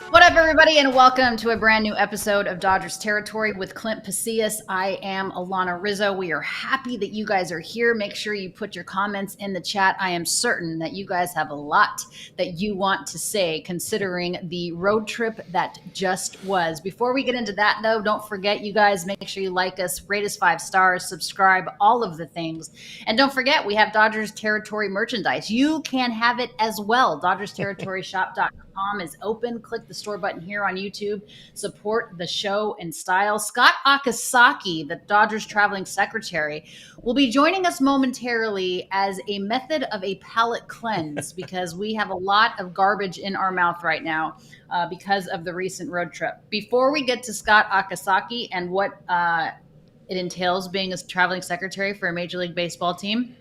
What up, everybody, and welcome to a brand new episode of Dodgers Territory with Clint Pasillas. I am Alanna Rizzo. We are happy that you guys are here. Make sure you put your comments in the chat. I am certain that you guys have a lot that you want to say considering the road trip that just was. Before we get into that, though, don't forget, you guys, make sure you like us, rate us 5 stars, subscribe, all of the things. And don't forget, we have Dodgers Territory merchandise. You can have it as well. DodgersTerritoryShop.com is open. Click the store button here on YouTube. Support the show in style. Scott Akasaki, the Dodgers traveling secretary, will be joining us momentarily as a method of a palate cleanse because we have a lot of garbage in our mouth right now because of the recent road trip. Before we get to Scott Akasaki and what it entails being a traveling secretary for a Major League Baseball team,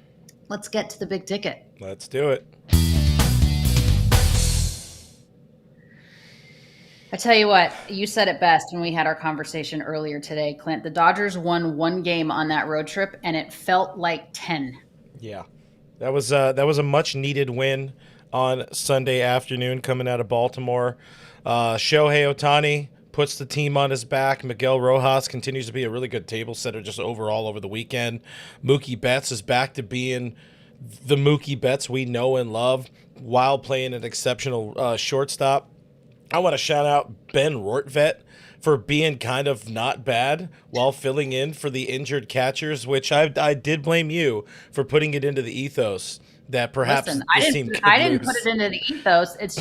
let's get to the big ticket. Let's do it. I tell you what, you said it best when we had our conversation earlier today, Clint. The Dodgers won one game on that road trip, and it felt like 10. Yeah, that was a much needed win on Sunday afternoon coming out of Baltimore. Shohei Ohtani puts the team on his back. Miguel Rojas continues to be a really good table setter just overall over the weekend. Mookie Betts is back to being the Mookie Betts we know and love while playing an exceptional shortstop. I want to shout out Ben Rortvedt for being kind of not bad while filling in for the injured catchers, which I did blame you for putting it into the ethos that perhaps Listen, this team could I didn't lose. put it into the ethos. It's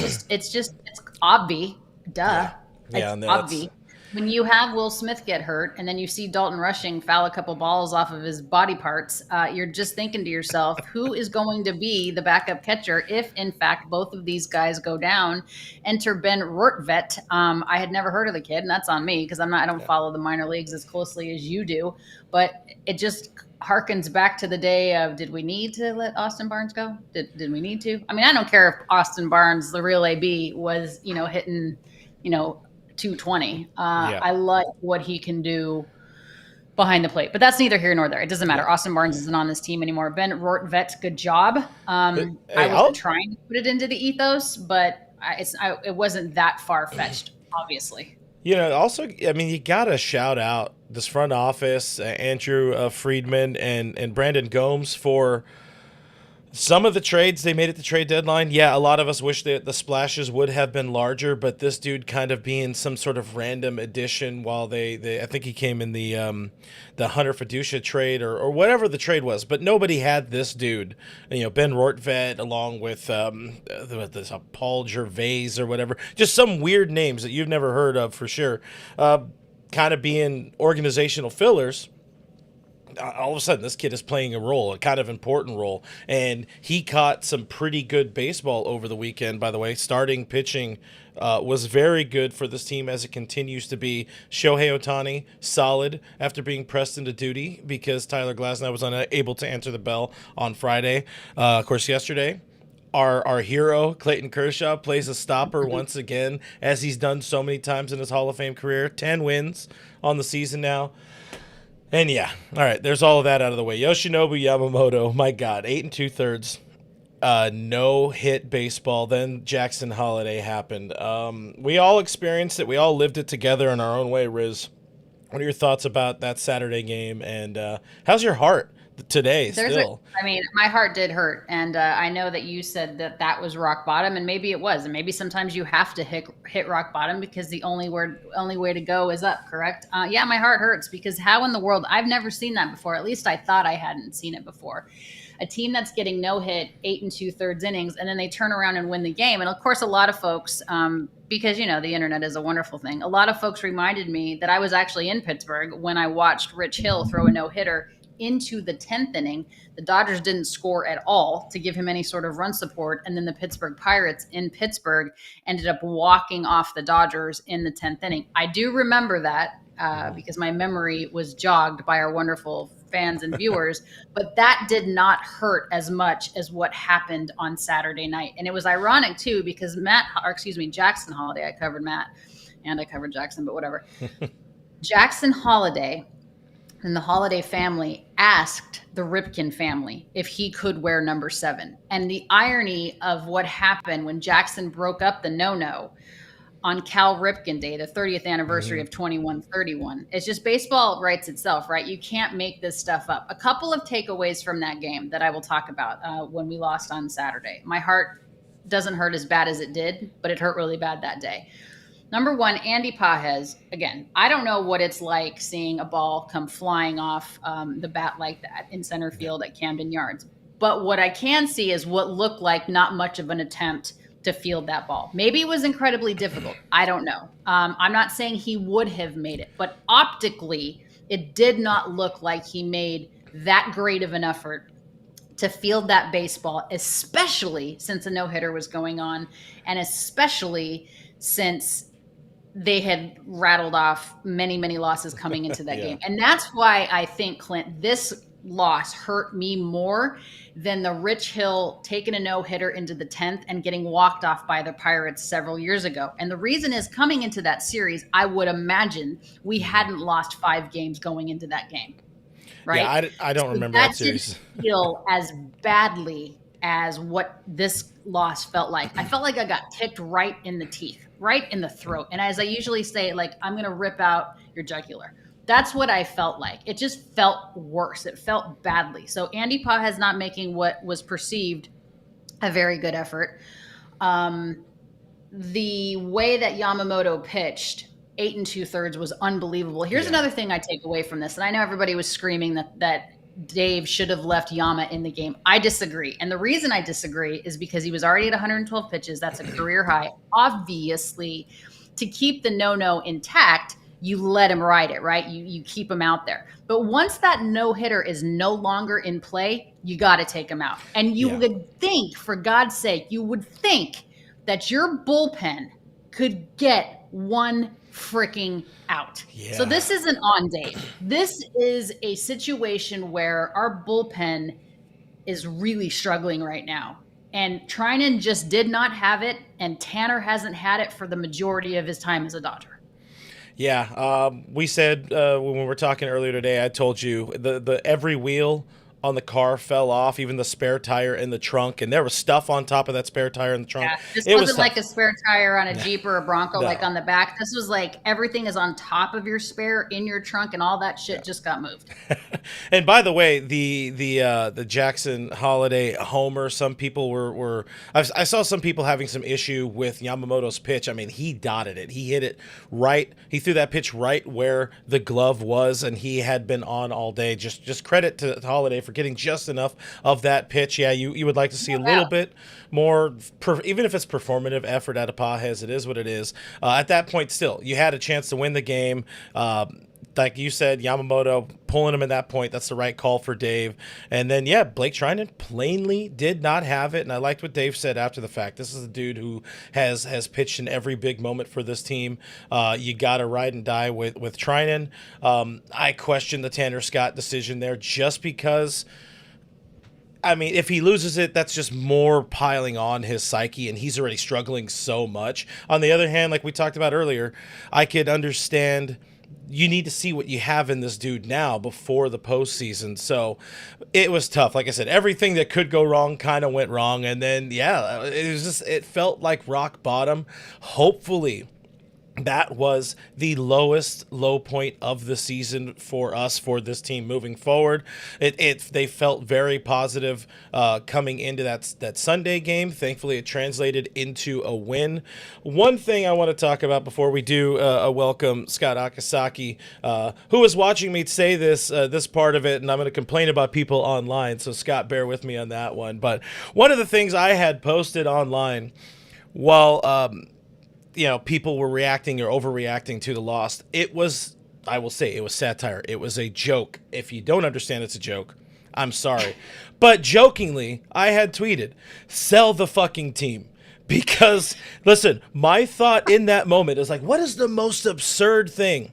obvi. Duh. Yeah, It's no, obvi. When you have Will Smith get hurt and then you see Dalton Rushing foul a couple balls off of his body parts, you're just thinking to yourself, who is going to be the backup catcher if, in fact, both of these guys go down? Enter Ben Rortvedt. I had never heard of the kid, and that's on me because I don't follow the minor leagues as closely as you do. But it just harkens back to the day of, did we need to let Austin Barnes go? Did we need to? I mean, I don't care if Austin Barnes, the real AB, was hitting 220. I like what he can do behind the plate, but that's neither here nor there. It doesn't matter. Austin Barnes isn't on this team anymore. Ben Rortvedt, good job. I wasn't trying to put it into the ethos, but it wasn't that far-fetched, obviously. Also, I mean, you got to shout out this front office, Andrew Friedman and Brandon Gomes for some of the trades they made at the trade deadline. Yeah, a lot of us wish that the splashes would have been larger, but this dude kind of being some sort of random addition while I think he came in the Hunter Fiducia trade or whatever the trade was, but nobody had this dude. Ben Rortvedt along with this Paul Gervais or whatever, just some weird names that you've never heard of for sure, kind of being organizational fillers. All of a sudden, this kid is playing a kind of important role, and he caught some pretty good baseball over the weekend, by the way. Starting pitching was very good for this team, as it continues to be. Shohei Ohtani, solid after being pressed into duty because Tyler Glasnow was unable to answer the bell on Friday. Of course, yesterday, our hero, Clayton Kershaw, plays a stopper once again, as he's done so many times in his Hall of Fame career. 10 wins on the season now. And yeah, all right, there's all of that out of the way. Yoshinobu Yamamoto, my God, 8 2/3, no-hit baseball. Then Jackson Holiday happened. We all experienced it. We all lived it together in our own way, Riz. What are your thoughts about that Saturday game? And how's your heart today still? My heart did hurt. And I know that you said that was rock bottom, and maybe it was. And maybe sometimes you have to hit rock bottom because the only way to go is up, correct? Yeah, my heart hurts because how in the world, I've never seen that before. At least I thought I hadn't seen it before. A team that's getting no hit 8 2/3 innings, and then they turn around and win the game. And of course, a lot of folks, because the internet is a wonderful thing, a lot of folks reminded me that I was actually in Pittsburgh when I watched Rich Hill throw a no-hitter into the 10th inning. The Dodgers didn't score at all to give him any sort of run support. And then the Pittsburgh Pirates in Pittsburgh ended up walking off the Dodgers in the 10th inning. I do remember that because my memory was jogged by our wonderful fans and viewers, but that did not hurt as much as what happened on Saturday night. And it was ironic too, because Jackson Holiday, I covered Matt and I covered Jackson, but whatever. Jackson Holiday And the Holiday family asked the Ripken family if he could wear number 7. And the irony of what happened when Jackson broke up the no-no on Cal Ripken Day, the 30th anniversary Mm-hmm. of 2131. It's just baseball writes itself, right? You can't make this stuff up. A couple of takeaways from that game that I will talk about when we lost on Saturday. My heart doesn't hurt as bad as it did, but it hurt really bad that day. Number one, Andy Pages. Again, I don't know what it's like seeing a ball come flying off the bat like that in center field at Camden Yards. But what I can see is what looked like not much of an attempt to field that ball. Maybe it was incredibly difficult. I don't know. I'm not saying he would have made it, but optically, it did not look like he made that great of an effort to field that baseball, especially since a no-hitter was going on, and especially since they had rattled off many, many losses coming into that game. And that's why I think, Clint, this loss hurt me more than the Rich Hill taking a no-hitter into the 10th and getting walked off by the Pirates several years ago. And the reason is, coming into that series, I would imagine we hadn't lost 5 games going into that game. Right? Yeah, I don't remember that series. Didn't feel as badly as what this loss felt like. I felt like I got kicked right in the teeth, right in the throat. And as I usually say, like, I'm going to rip out your jugular. That's what I felt like. It just felt worse. It felt badly. So Andy Pages not making what was perceived a very good effort. The way that Yamamoto pitched 8 2/3 was unbelievable. Here's another thing I take away from this. And I know everybody was screaming that Dave should have left Yama in the game. I disagree. And the reason I disagree is because he was already at 112 pitches. That's a career high. Obviously, to keep the no-no intact, you let him ride it, right? You keep him out there. But once that no-hitter is no longer in play, you got to take him out. And you would think, for God's sake, you would think that your bullpen could get one freaking out. Yeah. So this isn't on Dave. This is a situation where our bullpen is really struggling right now. And Trinan just did not have it, and Tanner hasn't had it for the majority of his time as a Dodger. Yeah, we said when we were talking earlier today, I told you the every wheel on the car fell off, even the spare tire in the trunk, and there was stuff on top of that spare tire in the trunk. Yeah, this wasn't like a spare tire on a Jeep or a Bronco, like on the back. This was like everything is on top of your spare in your trunk, and all that shit just got moved. And by the way, the Jackson Holiday homer, some people were I saw some people having some issue with Yamamoto's pitch. I mean, he dotted it. He hit it right. He threw that pitch right where the glove was, and he had been on all day. Just credit to Holiday for getting just enough of that pitch. Yeah, you would like to see a little bit more, even if it's performative effort out of Pages. It is what it is. At that point, still, you had a chance to win the game. Like you said, Yamamoto pulling him at that point, that's the right call for Dave. And then, Blake Trinan plainly did not have it. And I liked what Dave said after the fact. This is a dude who has pitched in every big moment for this team. You got to ride and die with Trinan. I question the Tanner Scott decision there just because, I mean, if he loses it, that's just more piling on his psyche, and he's already struggling so much. On the other hand, like we talked about earlier, I could understand you need to see what you have in this dude now before the postseason. So it was tough. Like I said, everything that could go wrong kind of went wrong. And then, it felt like rock bottom. Hopefully that was the lowest low point of the season for us, for this team moving forward. They felt very positive coming into that Sunday game. Thankfully, it translated into a win. One thing I want to talk about before we do a welcome Scott Akasaki, who was watching me say this part of it, and I'm going to complain about people online. So Scott, bear with me on that one. But one of the things I had posted online while people were reacting or overreacting to the loss, I will say, it was satire. It was a joke. If you don't understand it's a joke, I'm sorry. But jokingly, I had tweeted, sell the fucking team. Because, listen, my thought in that moment is like, what is the most absurd thing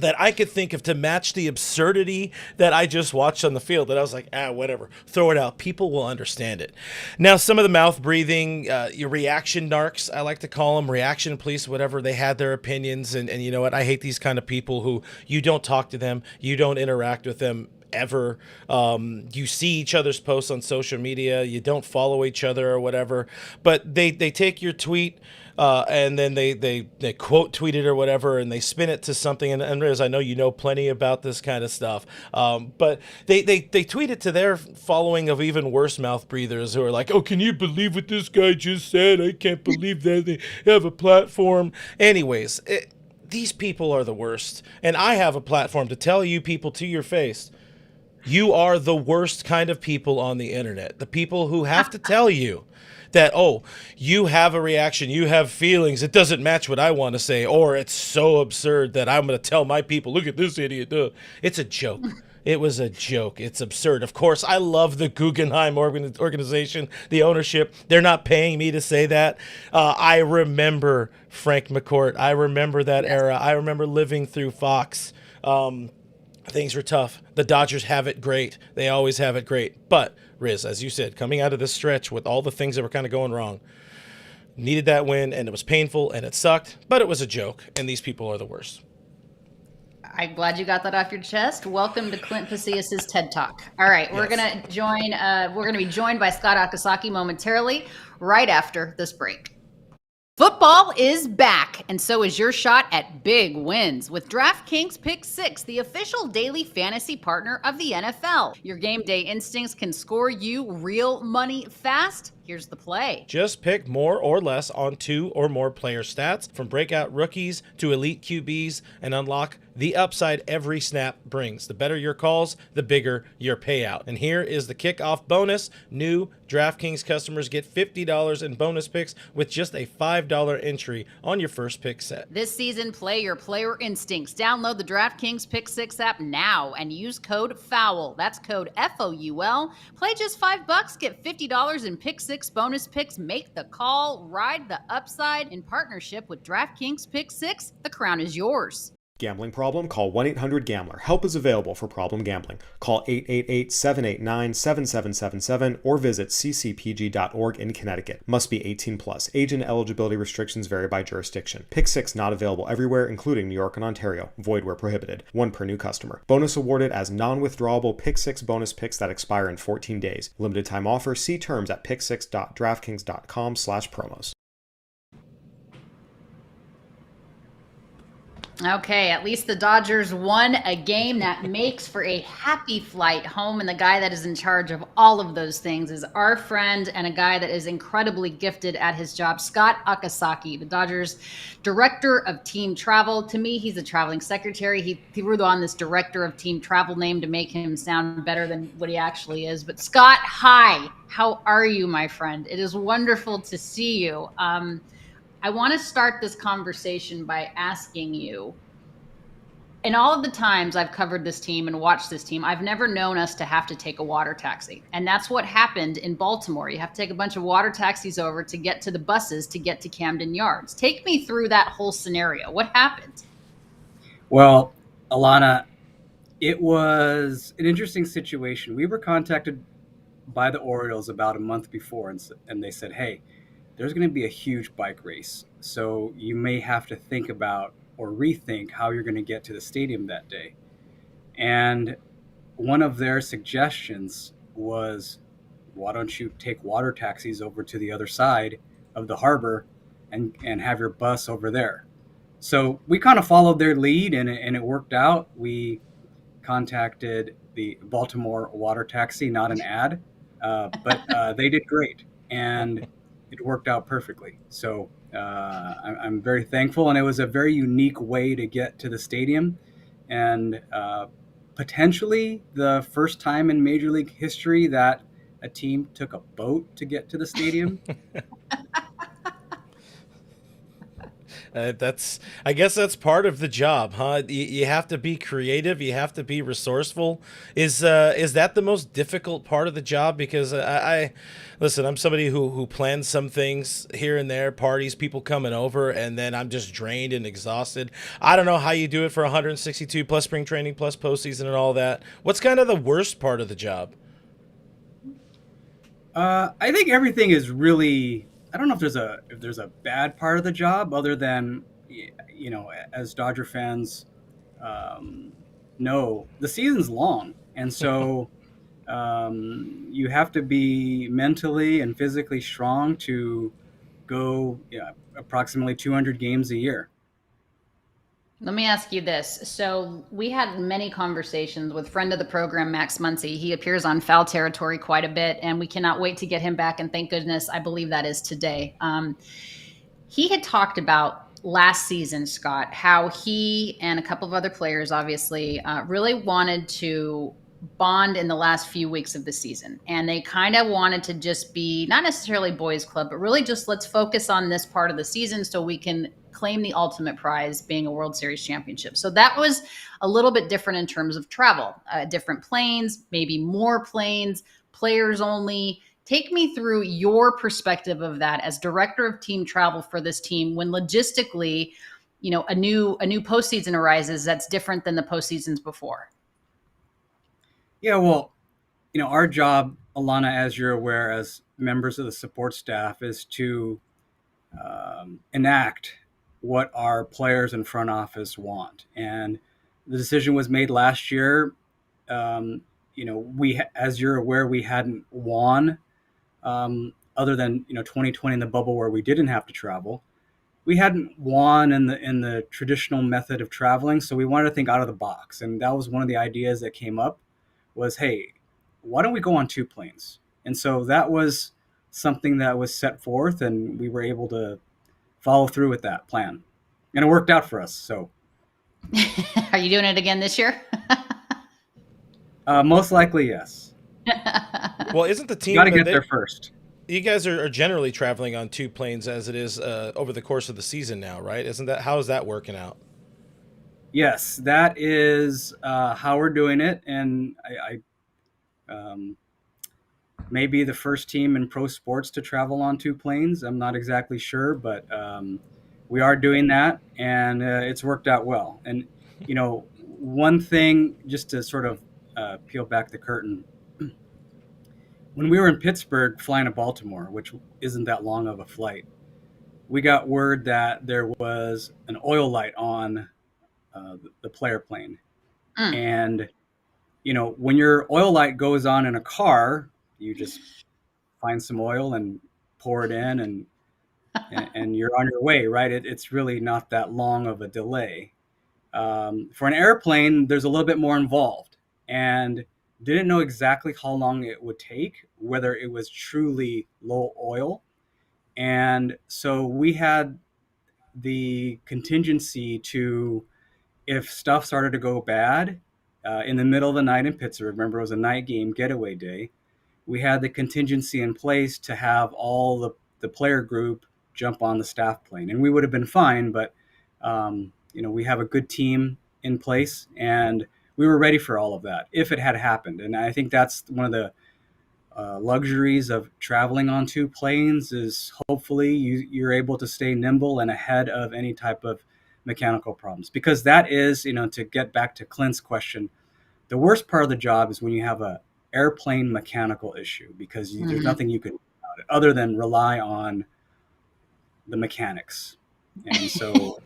that I could think of to match the absurdity that I just watched on the field, that I was like, whatever, throw it out. People will understand it. Now, some of the mouth breathing, your reaction narcs, I like to call them, reaction police, whatever, they had their opinions. And you know what? I hate these kind of people who you don't talk to them, you don't interact with them ever. You see each other's posts on social media, you don't follow each other or whatever, but they take your tweet, and then they quote tweet it or whatever, and they spin it to something. And Riz, I know you know plenty about this kind of stuff, but they tweet it to their following of even worse mouth breathers who are like, oh, can you believe what this guy just said? I can't believe that they have a platform. Anyways, these people are the worst. And I have a platform to tell you people to your face, you are the worst kind of people on the internet. The people who have to tell you that, oh, you have a reaction, you have feelings, it doesn't match what I want to say, or it's so absurd that I'm going to tell my people, look at this idiot. It's a joke. It was a joke. It's absurd. Of course, I love the Guggenheim organization, the ownership. They're not paying me to say that. I remember Frank McCourt. I remember that era. I remember living through Fox. Things were tough. The Dodgers have it great. They always have it great. But, Riz, as you said, coming out of this stretch with all the things that were kind of going wrong, needed that win, and it was painful, and it sucked, but it was a joke, and these people are the worst. I'm glad you got that off your chest. Welcome to Clint Pasillas' TED Talk. All right, we're gonna join. We're gonna be joined by Scott Akasaki momentarily, right after this break. Football is back, and so is your shot at big wins with DraftKings Pick 6, the official daily fantasy partner of the NFL. Your game day instincts can score you real money fast. Here's the play. Just pick more or less on 2 or more player stats, from breakout rookies to elite QBs, and unlock the upside every snap brings. The better your calls, the bigger your payout. And here is the kickoff bonus. New DraftKings customers get $50 in bonus picks with just a $5 entry on your first pick set. This season, play your player instincts. Download the DraftKings Pick 6 app now and use code FOUL. That's code FOUL. Play just $5, get $50 in Pick 6 bonus picks. Make the call, ride the upside. In partnership with DraftKings Pick 6, the crown is yours. Gambling problem? Call 1-800-GAMBLER. Help is available for problem gambling. Call 888-789-7777 or visit ccpg.org in Connecticut. Must be 18 plus. Age and eligibility restrictions vary by jurisdiction. Pick 6 not available everywhere, including New York and Ontario. Void where prohibited. 1 per new customer. Bonus awarded as non-withdrawable Pick 6 bonus picks that expire in 14 days. Limited time offer. See terms at pick6.draftkings.com/promos. Okay, at least the Dodgers won a game. That makes for a happy flight home. And the guy that is in charge of all of those things is our friend and a guy that is incredibly gifted at his job, Scott Akasaki, the Dodgers director of team travel. To me, he's a traveling secretary. He threw on this director of team travel name to make him sound better than what he actually is. But Scott, hi. How are you, my friend? It is wonderful to see you. I want to start this conversation by asking you, in all of the times I've covered this team and watched this team, I've never known us to have to take a water taxi. And that's what happened in Baltimore. You have to take a bunch of water taxis over to get to the buses to get to Camden Yards. Take me through that whole scenario. What happened? Well, Alanna, it was an interesting situation. We were contacted by the Orioles about a month before, and they said, hey, there's going to be a huge bike race. So you may have to think about or rethink how you're going to get to the stadium that day. And one of their suggestions was, why don't you take water taxis over to the other side of the harbor and have your bus over there? So we kind of followed their lead, and it worked out. We contacted the Baltimore water taxi, not an ad, but they did great. And it worked out perfectly. So I'm very thankful. And it was a very unique way to get to the stadium. And potentially the first time in Major League history that a team took a boat to get to the stadium. I guess that's part of the job, huh? You have to be creative. You have to be resourceful. Is that the most difficult part of the job? Because listen, I'm somebody who plans some things here and there, parties, people coming over, and then I'm just drained and exhausted. I don't know how you do it for 162 plus spring training plus postseason and all that. What's kind of the worst part of the job? I think everything is really. I don't know if there's a bad part of the job other than, as Dodger fans um, know, the season's long, and so you have to be mentally and physically strong to go, approximately 200 games a year. Let me ask you this. So we had many conversations with friend of the program, Max Muncy. He appears on Foul Territory quite a bit, and we cannot wait to get him back. And thank goodness, I believe that is today. He had talked about last season, Scott, how he and a couple of other players, obviously, really wanted to bond in the last few weeks of the season. And they kind of wanted to just be not necessarily boys club, but really just let's focus on this part of the season so we can claim the ultimate prize being a World Series championship. So that was a little bit different in terms of travel, different planes, maybe more planes, players only. Take me through your perspective of that as director of team travel for this team when logistically, a new postseason arises that's different than the postseasons before. Yeah, well, our job, Alanna, as you're aware, as members of the support staff, is to enact what our players and front office want. And the decision was made last year. As you're aware, we hadn't won other than 2020 in the bubble where we didn't have to travel. We hadn't won in the traditional method of traveling, so we wanted to think out of the box, and that was one of the ideas that came up. Was, hey, why don't we go on two planes? And so that was something that was set forth, and we were able to follow through with that plan, and it worked out for us. So, are you doing it again this year? Most likely, yes. Well, isn't the team got to get there first? You guys are generally traveling on two planes as it is over the course of the season now, right? How is that working out? Yes, that is how we're doing it, and I may be the first team in pro sports to travel on two planes. I'm not exactly sure, but we are doing that, and it's worked out well. And one thing, just to sort of peel back the curtain, when we were in Pittsburgh flying to Baltimore, which isn't that long of a flight, we got word that there was an oil light on the player plane. And, when your oil light goes on in a car, you just find some oil and pour it in and you're on your way, right? It's really not that long of a delay. For an airplane, there's a little bit more involved, and didn't know exactly how long it would take, whether it was truly low oil. And so we had the contingency to, if stuff started to go bad in the middle of the night in Pittsburgh, remember it was a night game getaway day, we had the contingency in place to have all the player group jump on the staff plane. And we would have been fine, but we have a good team in place, and we were ready for all of that if it had happened. And I think that's one of the luxuries of traveling on two planes is hopefully you're able to stay nimble and ahead of any type of mechanical problems, because that is, to get back to Clint's question, the worst part of the job is when you have a airplane mechanical issue, because there's nothing you can do about it other than rely on the mechanics. And so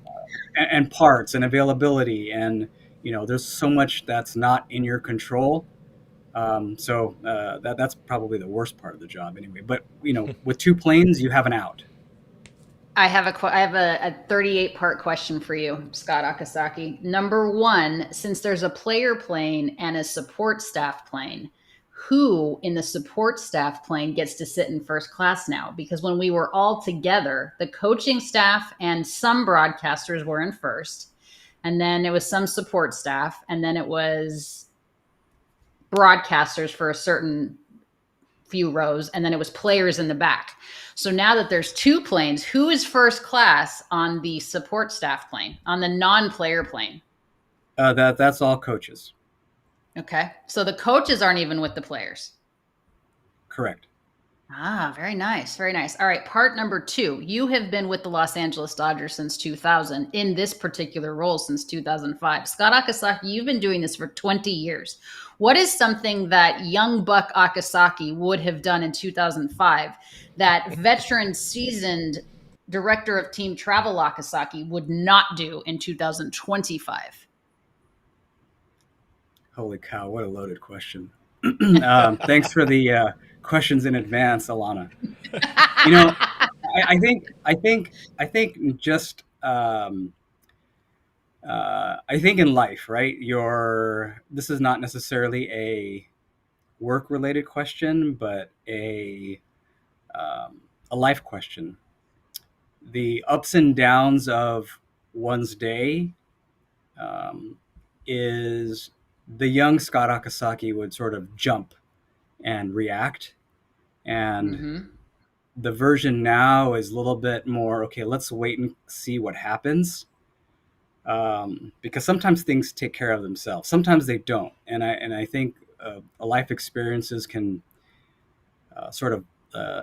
and parts and availability, and there's so much that's not in your control. So that's probably the worst part of the job anyway. But with two planes, you have an out. I have a 38-part question for you, Scott Akasaki. Number one, since there's a player plane and a support staff plane, who in the support staff plane gets to sit in first class now? Because when we were all together, the coaching staff and some broadcasters were in first, and then it was some support staff, and then it was broadcasters for few rows, and then it was players in the back. So now that there's two planes, who is first class on the support staff plane, on the non-player plane? That's all coaches. Okay. So the coaches aren't even with the players. Correct. Ah, very nice. Very nice. All right. Part number 2. You have been with the Los Angeles Dodgers since 2000 in this particular role since 2005. Scott Akasaki, you've been doing this for 20 years. What is something that young Buck Akasaki would have done in 2005 that veteran seasoned director of team travel Akasaki would not do in 2025? Holy cow, what a loaded question. Thanks for the questions in advance, Alanna. You know, I think just I think in life, right? This is not necessarily a work related question, but a life question. The ups and downs of one's day is the young Scott Akasaki would sort of jump and react. And Mm-hmm. the version now is a little bit more, okay, let's wait and see what happens. Because sometimes things take care of themselves. Sometimes they don't. And I think life experiences can sort of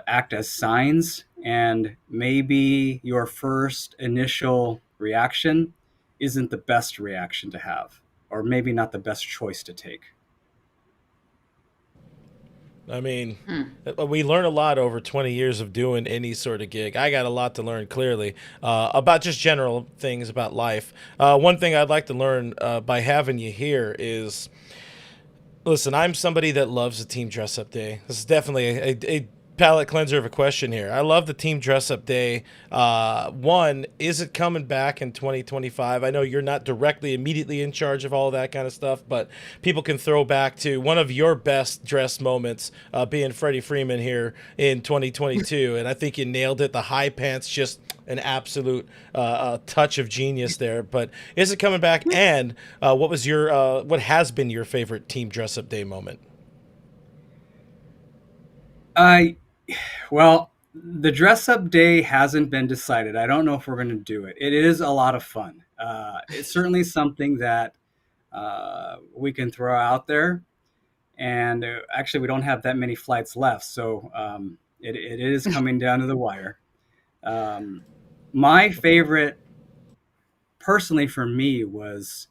act as signs. And maybe your first initial reaction isn't the best reaction to have, or maybe not the best choice to take. I mean, we learn a lot over 20 years of doing any sort of gig. I got a lot to learn, clearly, about just general things about life. One thing I'd like to learn by having you here is, listen, I'm somebody that loves a team dress-up day. This is definitely a palate cleanser of a question here. I love the team dress-up day. One, is it coming back in 2025? I know you're not directly, immediately in charge of all that kind of stuff, but people can throw back to one of your best dress moments, being Freddie Freeman here in 2022, and I think you nailed it. The high pants, just an absolute touch of genius there. But is it coming back? And what has been your favorite team dress-up day moment? Well, the dress up day hasn't been decided. I don't know if we're going to do it. It is a lot of fun. It's certainly something that we can throw out there. And actually, we don't have that many flights left. So it is coming down to the wire. My favorite, personally for me, was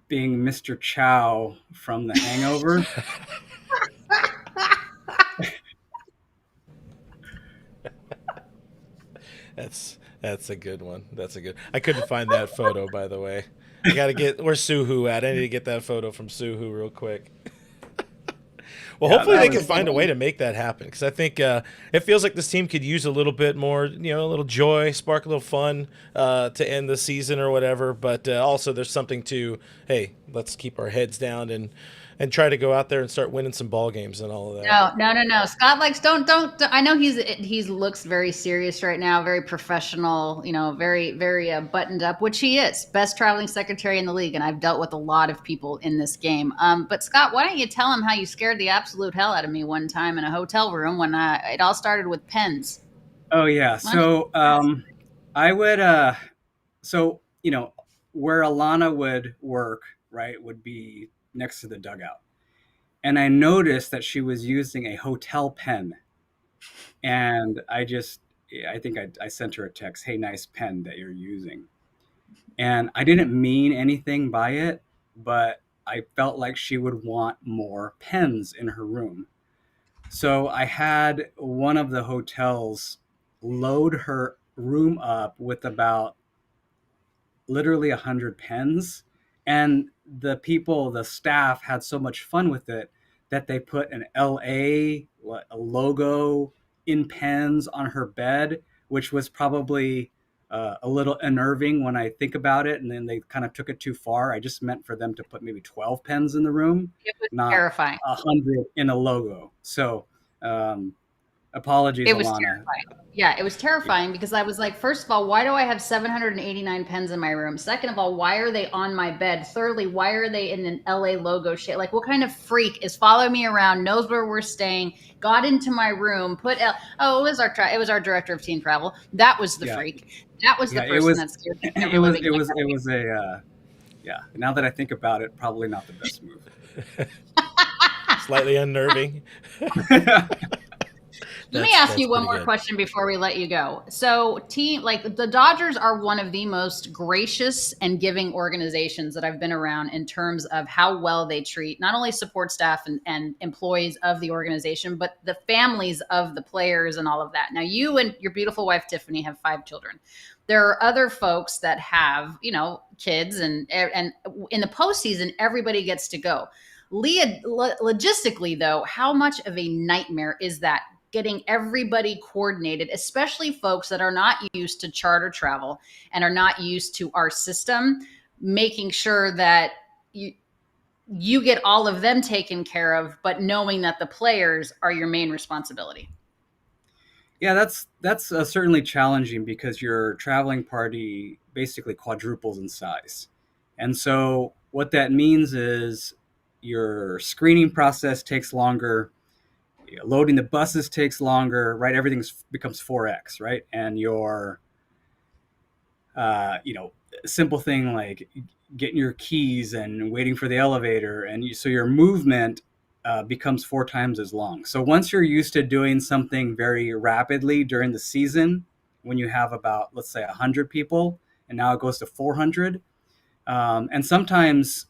being Mr. Chow from The Hangover. That's a good one. That's a good. I couldn't find that photo, by the way. I gotta get where's Suhu at? I need to get that photo from Suhu real quick. Well, Yeah, hopefully that they can was find a way to make that happen, because I think it feels like this team could use a little bit more, a little joy, spark a little fun to end the season or whatever. But also, there's something to, hey, let's keep our heads down and try to go out there and start winning some ball games and all of that. No. Scott likes don't. I know he's looks very serious right now, very professional, very very buttoned up, which he is. Best traveling secretary in the league, and I've dealt with a lot of people in this game. But Scott, why don't you tell him how you scared the absolute hell out of me one time in a hotel room when it all started with pens? Oh yeah. So I would where Alanna would work, right, would be next to the dugout. And I noticed that she was using a hotel pen. And I think I sent her a text, hey, nice pen that you're using. And I didn't mean anything by it, but I felt like she would want more pens in her room. So I had one of the hotels load her room up with about literally 100 pens, and the staff had so much fun with it that they put an LA logo in pens on her bed, which was probably a little unnerving when I think about it. And then they kind of took it too far. I just meant for them to put maybe 12 pens in the room, It was not terrifying. 100 in a logo. So Apologies, It was Alanna. terrifying. Yeah, it was terrifying because I was like, first of all, why do I have 789 pens in my room? Second of all, why are they on my bed? Thirdly, why are they in an LA logo shit? Like, what kind of freak is following me around, knows where we're staying, got into my room, it was our director of team travel. That was the freak. That was the person that scared me. It was a yeah. Now that I think about it, probably not the best move. Slightly unnerving. Let me ask you one more question before we let you go. So, the Dodgers are one of the most gracious and giving organizations that I've been around in terms of how well they treat not only support staff and employees of the organization, but the families of the players and all of that. Now, you and your beautiful wife, Tiffany, have 5 children. There are other folks that have, kids, and in the postseason, everybody gets to go. Logistically, though, how much of a nightmare is that? Getting everybody coordinated, especially folks that are not used to charter travel and are not used to our system, making sure that you get all of them taken care of, but knowing that the players are your main responsibility. Yeah, that's certainly challenging because your traveling party basically quadruples in size. And so what that means is your screening process takes longer, loading the buses takes longer, right? Everything becomes 4x, right? And your, simple thing like getting your keys and waiting for the elevator, and so your movement becomes 4 times as long. So once you're used to doing something very rapidly during the season, when you have about, let's say, 100 people, and now it goes to 400, and sometimes,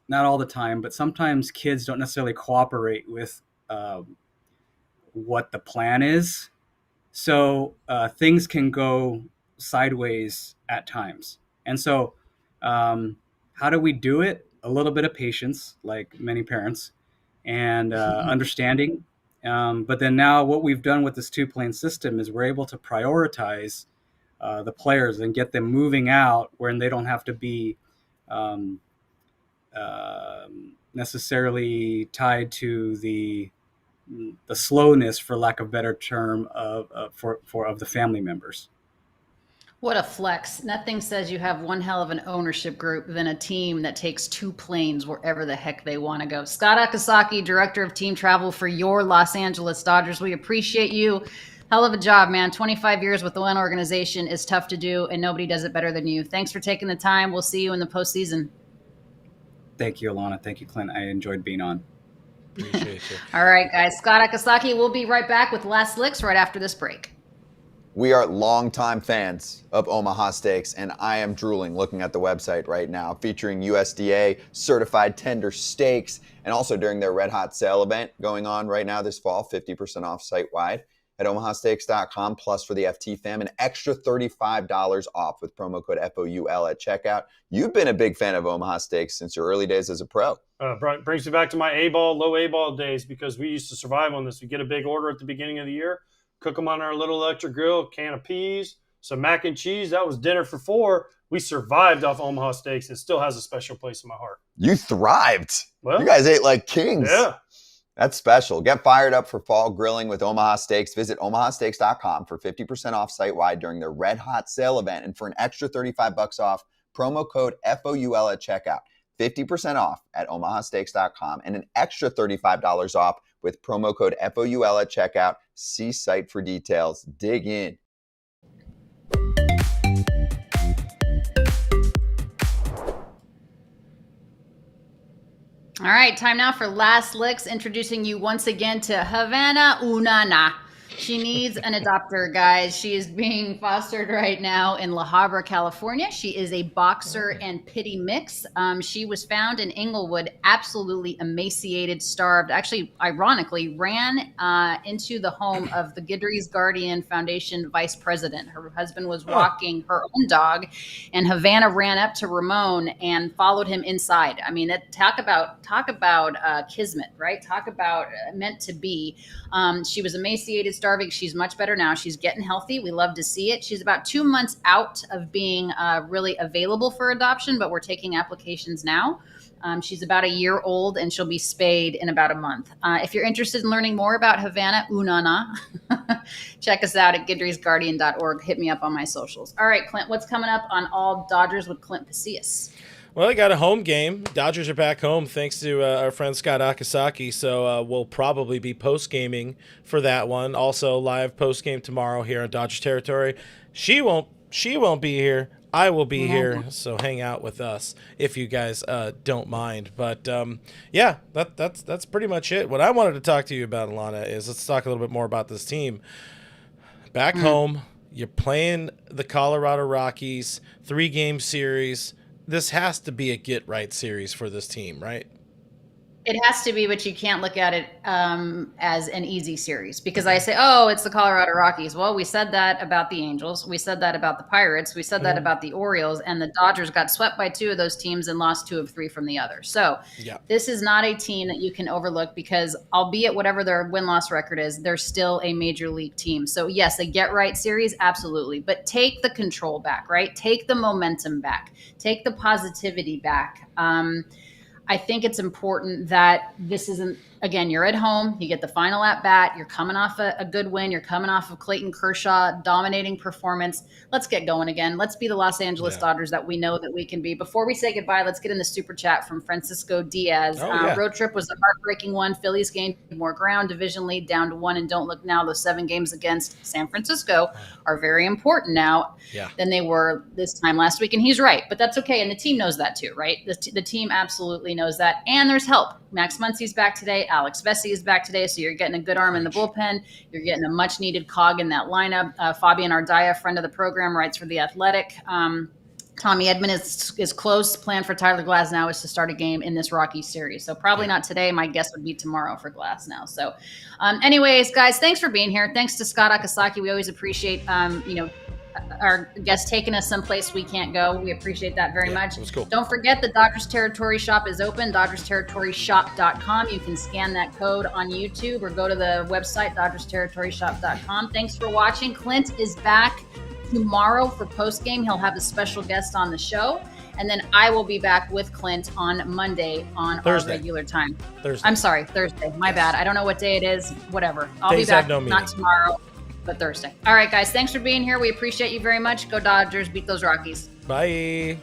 not all the time, but sometimes kids don't necessarily cooperate with what the plan is. So things can go sideways at times. And so how do we do it? A little bit of patience, like many parents, and understanding. But then now what we've done with this 2-plane system is we're able to prioritize the players and get them moving out when they don't have to be necessarily tied to the slowness, for lack of a better term, of the family members. What a flex. Nothing says you have one hell of an ownership group than a team that takes 2 planes wherever the heck they want to go. Scott Akasaki, Director of Team Travel for your Los Angeles Dodgers. We appreciate you. Hell of a job, man. 25 years with the one organization is tough to do, and nobody does it better than you. Thanks for taking the time. We'll see you in the postseason. Thank you, Alanna. Thank you, Clint. I enjoyed being on. Appreciate you. All right, guys. Scott Akasaki will be right back with Last Licks right after this break. We are longtime fans of Omaha Steaks, and I am drooling looking at the website right now, featuring USDA certified tender steaks, and also during their Red Hot Sale event going on right now this fall, 50% off site-wide at omahasteaks.com. Plus, for the FT fam, an extra $35 off with promo code FOUL at checkout. You've been a big fan of Omaha Steaks since your early days as a pro. Brings me back to my low A-ball days, because we used to survive on this. We get a big order at the beginning of the year, cook them on our little electric grill, can of peas, some mac and cheese. That was dinner for 4. We survived off Omaha Steaks. It still has a special place in my heart. You thrived. Well, you guys ate like kings. Yeah. That's special. Get fired up for fall grilling with Omaha Steaks. Visit omahasteaks.com for 50% off site-wide during their Red Hot Sale event. And for an extra $35 off, promo code FOUL at checkout. 50% off at omahasteaks.com and an extra $35 off with promo code FOUL at checkout. See site for details. Dig in. All right, time now for Last Licks, introducing you once again to Havana Unana. She needs an adopter, guys. She is being fostered right now in La Habra, California. She is a boxer and pity mix. She was found in Inglewood, absolutely emaciated, starved. Actually, ironically, ran into the home of the Guidry's Guardian Foundation vice president. Her husband was walking her own dog, and Havana ran up to Ramon and followed him inside. I mean, talk about kismet, right? Talk about meant to be. She was emaciated, starving. She's much better now. She's getting healthy. We love to see it. She's about 2 months out of being really available for adoption, but we're taking applications now. She's about a year old, and she'll be spayed in about a month. If you're interested in learning more about Havana Unana, check us out at guidrysguardian.org. Hit me up on my socials. All right, Clint, what's coming up on All Dodgers with Clint Pasillas? Well, I got a home game. Dodgers are back home thanks to our friend Scott Akasaki, so we'll probably be post-gaming for that one. Also, live post-game tomorrow here on Dodgers territory. She won't be here. I will be here, so hang out with us if you guys don't mind. But yeah, that's pretty much it. What I wanted to talk to you about, Alanna, is let's talk a little bit more about this team. Back home, you're playing the Colorado Rockies, 3-game series. This has to be a get-right series for this team, right? It has to be, but you can't look at it as an easy series because I say, oh, it's the Colorado Rockies. Well, we said that about the Angels. We said that about the Pirates. We said that about the Orioles. And the Dodgers got swept by 2 of those teams and lost 2 of 3 from the other. So This is not a team that you can overlook because albeit whatever their win-loss record is, they're still a major league team. So, yes, a get-right series, absolutely. But take the control back, right? Take the momentum back. Take the positivity back. I think it's important that this isn't, again, you're at home, you get the final at bat, you're coming off a good win, you're coming off of Clayton Kershaw, dominating performance. Let's get going again. Let's be the Los Angeles Dodgers that we know that we can be. Before we say goodbye, let's get in the super chat from Francisco Diaz. Road trip was a heartbreaking one. Phillies gained more ground, division lead down to 1, and don't look now. Those 7 games against San Francisco are very important now than they were this time last week. And he's right, but that's okay. And the team knows that too, right? The team absolutely knows that. And there's help. Max Muncy's back today. Alex Vesey is back today. So you're getting a good arm in the bullpen. You're getting a much needed cog in that lineup. Fabian Ardaya, friend of the program, writes for The Athletic. Tommy Edman is close. Plan for Tyler Glasnow is to start a game in this Rockies series. So probably not today. My guess would be tomorrow for Glasnow. So anyways, guys, thanks for being here. Thanks to Scott Akasaki. We always appreciate, our guests taking us someplace we can't go. We appreciate that very much. It was cool. Don't forget the Dodgers Territory shop is open, DodgersTerritoryShop.com. You can scan that code on YouTube or go to the website, DodgersTerritoryShop.com. Thanks for watching. Clint is back tomorrow for postgame. He'll have a special guest on the show. And then I will be back with Clint on Monday on Thursday. Our regular time. Thursday. I'm sorry, Thursday. My bad. I don't know what day it is. Whatever. I'll Days be back, have no not meaning. tomorrow, but Thursday. All right, guys. Thanks for being here. We appreciate you very much. Go Dodgers. Beat those Rockies. Bye.